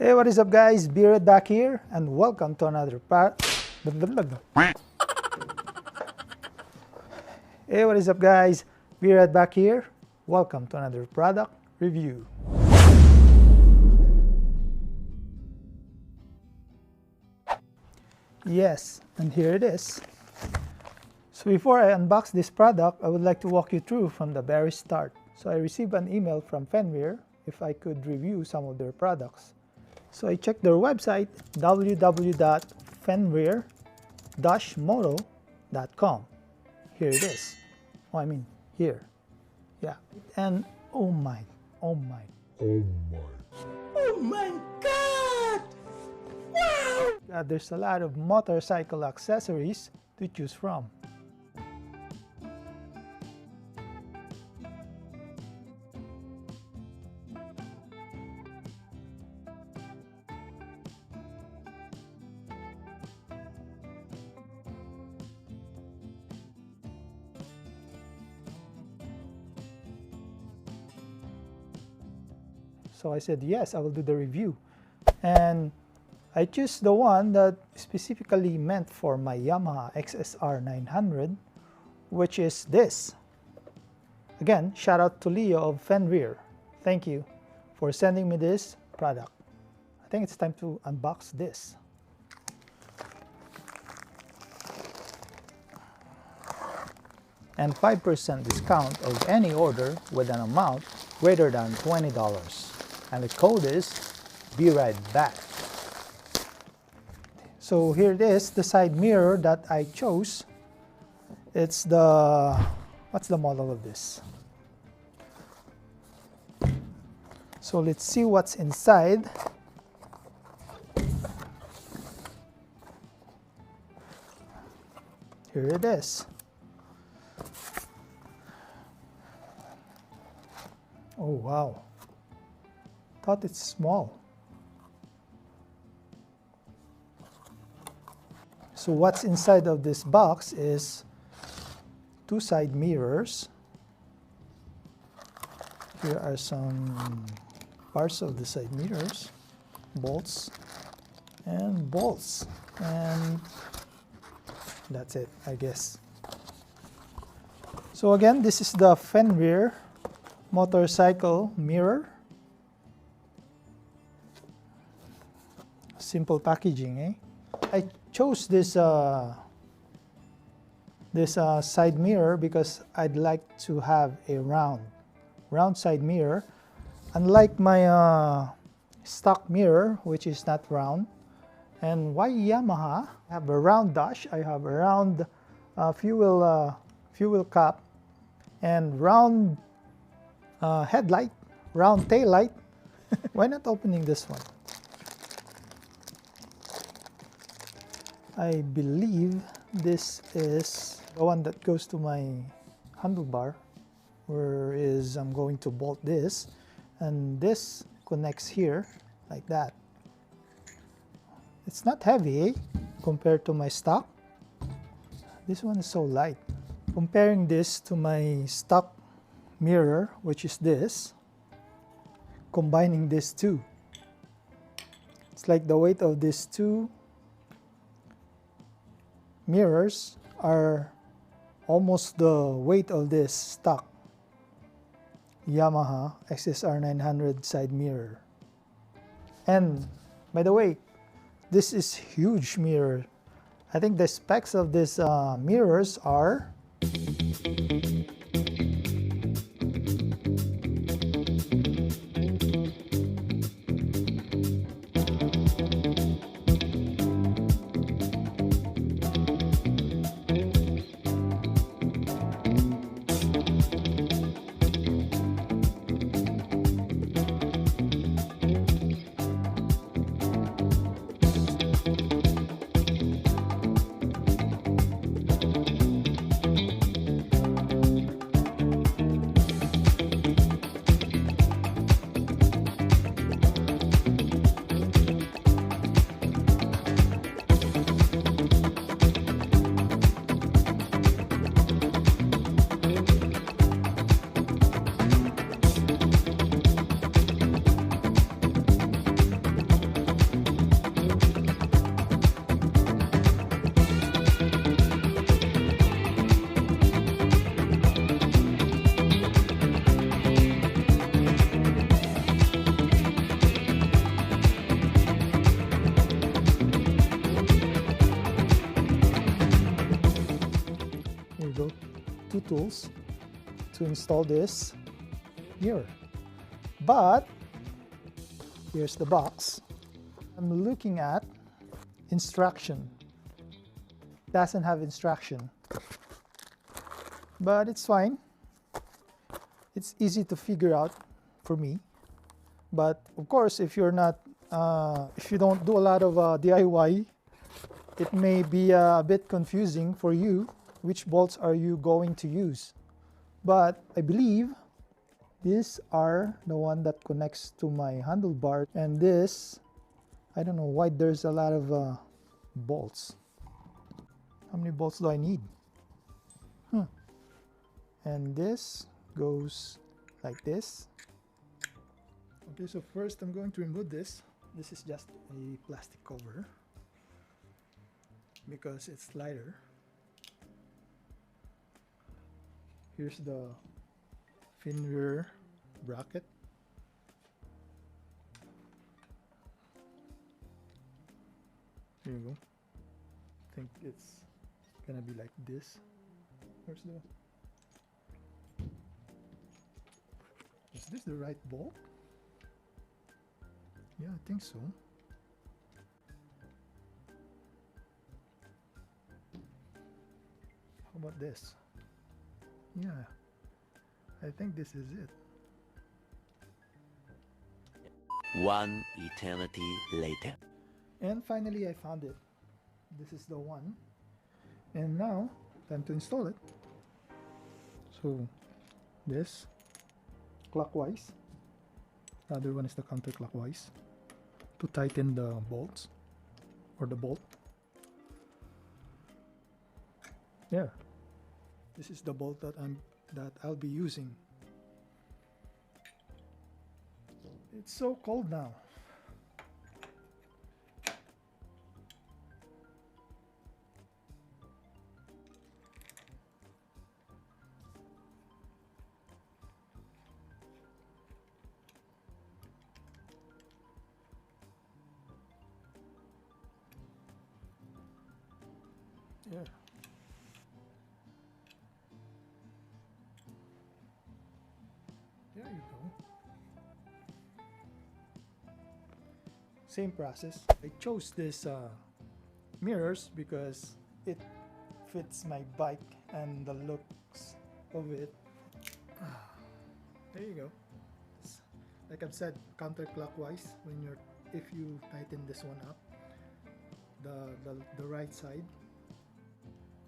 Hey, what is up guys? Beard back here and welcome to another Hey, what is up guys? Beard back here. Welcome to another product review. Yes, and here it is. So before I unbox this product, I would like to walk you through from the very start. So I received an email from Fenrir if I could review some of their products. So I checked their website, www.fenrir-moto.com. Here it is. Oh, I mean, here. Yeah. And oh my God! Wow! There's a lot of motorcycle accessories to choose from. So I said, yes, I will do the review. And I choose the one that specifically meant for my Yamaha XSR 900, which is this. Again, shout out to Leo of Fenrir. Thank you for sending me this product. I think it's time to unbox this. And 5% discount of any order with an amount greater than $20. And the code is Be Right Back. So here it is, the side mirror that I chose. It's the, what's the model of this? So let's see what's inside. Here it is. Oh wow. Thought it's small. So what's inside of this box is two side mirrors. Here are some parts of the side mirrors, bolts, and that's it, I guess. So again, this is the Fenrir motorcycle mirror. Simple packaging, eh? I chose this side mirror because I'd like to have a round side mirror, unlike my stock mirror, which is not round. And why Yamaha? I have a round dash, I have a round fuel cap, and round headlight, round tail light. Why not opening this one? I believe this is the one that goes to my handlebar, whereas I'm going to bolt this, and this connects here like that. It's not heavy, eh? Compared to my stock. This one is so light. Comparing this to my stock mirror, which is this, combining these two, it's like the weight of these two mirrors are almost the weight of this stock Yamaha XSR 900 side mirror. And by the way, this is huge mirror. I think the specs of these mirrors are 2 tools to install this mirror. But here's the box. I'm looking at instruction. Doesn't have instruction, but it's fine. It's easy to figure out for me. But of course, if you're not, if you don't do a lot of DIY, it may be a bit confusing for you. Which bolts are you going to use? But I believe these are the one that connects to my handlebar, and this, I don't know why there's a lot of bolts. How many bolts do I need? And this goes like this. Okay, so first I'm going to remove this. This is just a plastic cover because it's lighter. Here's the Fenrir bracket. Here you go. I think it's gonna be like this. Where's the... Is this the right bolt? Yeah, I think so. How about this? Yeah, I think this is it. One eternity later. And finally I found it. This is the one. And now, time to install it. So, this, clockwise. The other one is the counterclockwise. To tighten the bolts, or the bolt. There. This is the bolt that I'll be using. It's so cold now. Yeah. There you go. Same process. I chose this mirrors because it fits my bike and the looks of it. There you go. Like I've said, counterclockwise. If you tighten this one up, the right side.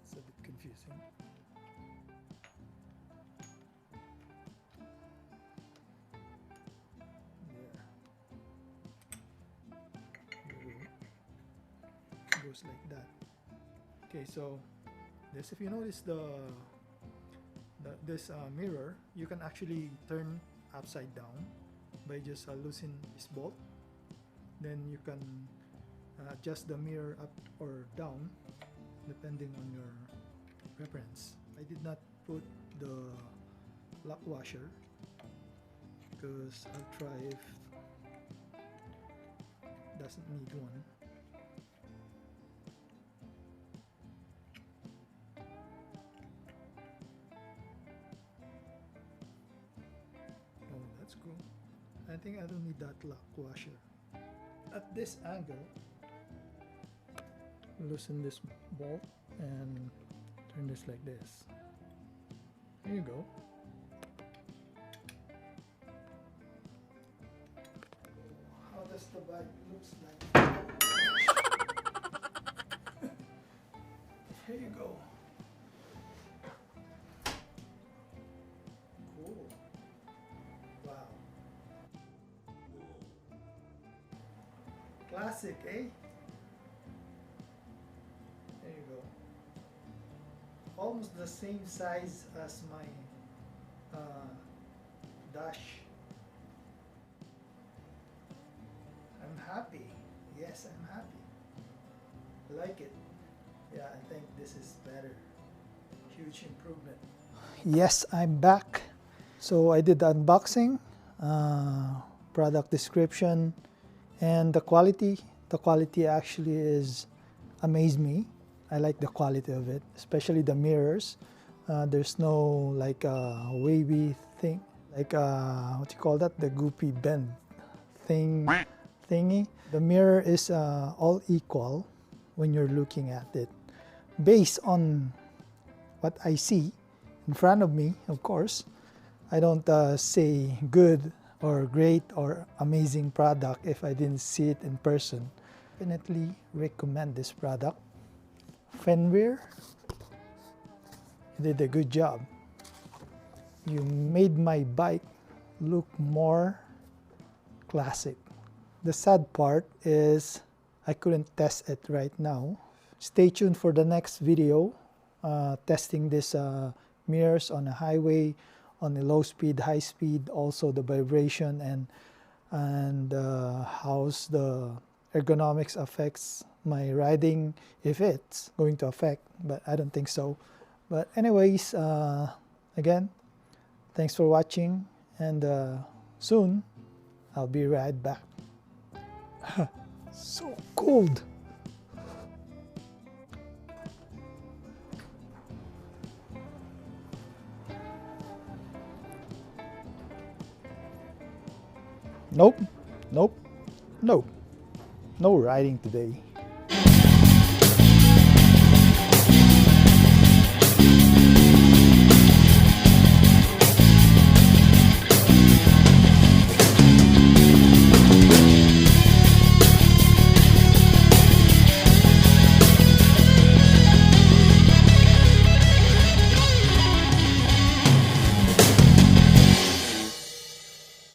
It's a bit confusing. Goes like that. Okay, so this, if you notice this mirror, you can actually turn upside down by just loosening this bolt. Then you can adjust the mirror up or down depending on your preference. I did not put the lock washer because I'll try if it doesn't need one. Oh, that's cool. I think I don't need that lock washer. At this angle, loosen this bolt and turn this like this. There you go. How does the bike looks like? Here you go. Cool. Wow. Classic, eh? There you go. Almost the same size as my dash. I'm happy. Yes, I'm happy. I like it. Yeah, I think this is better. Huge improvement. Yes, I'm back. So I did the unboxing, product description, and the quality. The quality actually amazed me. I like the quality of it, especially the mirrors. There's no like wavy thing, like what you call that, the goopy bend thingy. The mirror is all equal when you're looking at it, based on what I see in front of me. Of course, I don't say good or great or amazing product if I didn't see it in person. Definitely recommend this product. Fenrir, you did a good job. You made my bike look more classic. The sad part is I couldn't test it right now. Stay tuned for the next video testing this mirrors on a highway, on a low speed, high speed, also the vibration and how's the ergonomics affects my riding, if it's going to affect, but I don't think so. But anyways, again, thanks for watching, and soon I'll be right back. So cold. Nope, nope, nope. No riding today.